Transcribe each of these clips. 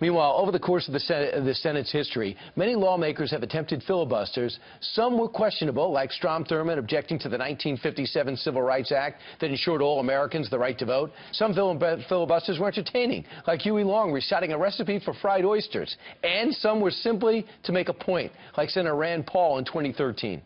Meanwhile, over the course of the Senate's history, many lawmakers have attempted filibusters. Some were questionable, like Strom Thurmond objecting to the 1957 Civil Rights Act that ensured all Americans the right to vote. Some filibusters were entertaining, like Huey Long reciting a recipe for fried oysters. And some were simply to make a point, like Senator Rand Paul in 2013.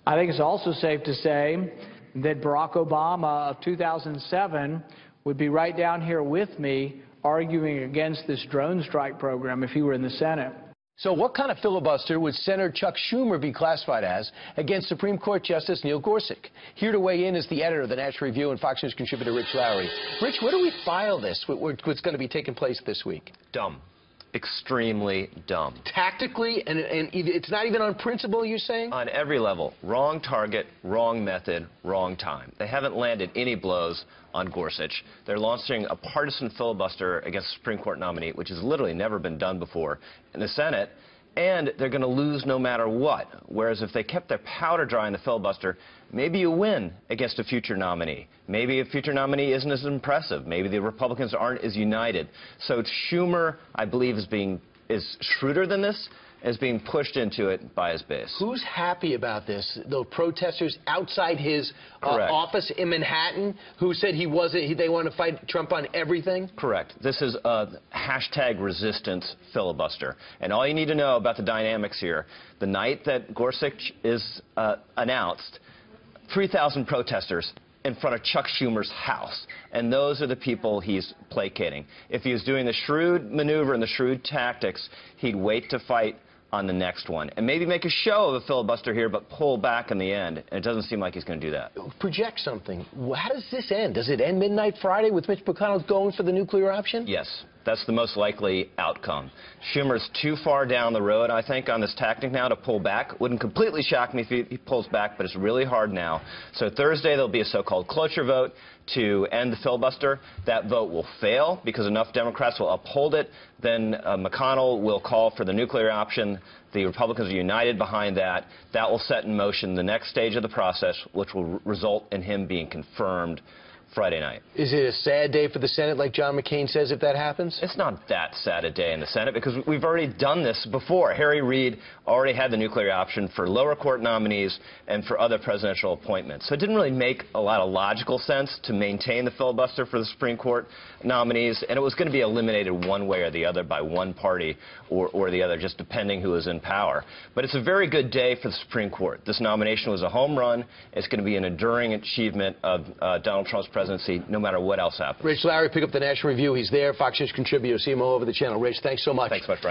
I think it's also safe to say that Barack Obama of 2007 would be right down here with me arguing against this drone strike program if he were in the Senate. So what kind of filibuster would Senator Chuck Schumer be classified as against Supreme Court Justice Neil Gorsuch? Here to weigh in is the editor of the National Review and Fox News contributor Rich Lowry. Rich, where do we file this, what's going to be taking place this week? Dumb. Extremely dumb. Tactically, and it's not even on principle, you're saying? On every level. Wrong target, wrong method, wrong time. They haven't landed any blows on Gorsuch. They're launching a partisan filibuster against a Supreme Court nominee, which has literally never been done before in the Senate, and they're going to lose no matter what. Whereas if they kept their powder dry in the filibuster, maybe you win against a future nominee. Maybe a future nominee isn't as impressive. Maybe the Republicans aren't as united. So Schumer, I believe, is shrewder than this, is being pushed into it by his base. Who's happy about this? The protesters outside his office in Manhattan who said they want to fight Trump on everything? Correct. This is a hashtag resistance filibuster. And all you need to know about the dynamics here, the night that Gorsuch is announced, 3,000 protesters in front of Chuck Schumer's house. And those are the people he's placating. If he was doing the shrewd maneuver and the shrewd tactics, he'd wait to fight on the next one. And maybe make a show of a filibuster here, but pull back in the end. And it doesn't seem like he's going to do that. Project something. How does this end? Does it end midnight Friday with Mitch McConnell going for the nuclear option? Yes. That's the most likely outcome. Schumer's too far down the road, I think, on this tactic now to pull back. Wouldn't completely shock me if he pulls back, but it's really hard now. So Thursday there'll be a so-called cloture vote to end the filibuster. That vote will fail because enough Democrats will uphold it. Then McConnell will call for the nuclear option. The Republicans are united behind that. That will set in motion the next stage of the process, which will result in him being confirmed Friday night. Is it a sad day for the Senate, like John McCain says, if that happens? It's not that sad a day in the Senate because we've already done this before. Harry Reid already had the nuclear option for lower court nominees and for other presidential appointments. So it didn't really make a lot of logical sense to maintain the filibuster for the Supreme Court nominees, and it was going to be eliminated one way or the other by one party or the other, just depending who was in power. But it's a very good day for the Supreme Court. This nomination was a home run. It's going to be an enduring achievement of Donald Trump's presidency, no matter what else happens. Rich Lowry, pick up the National Review. He's there, Fox News contributor. See him all over the channel. Rich, thanks so much. Thanks much, Brian.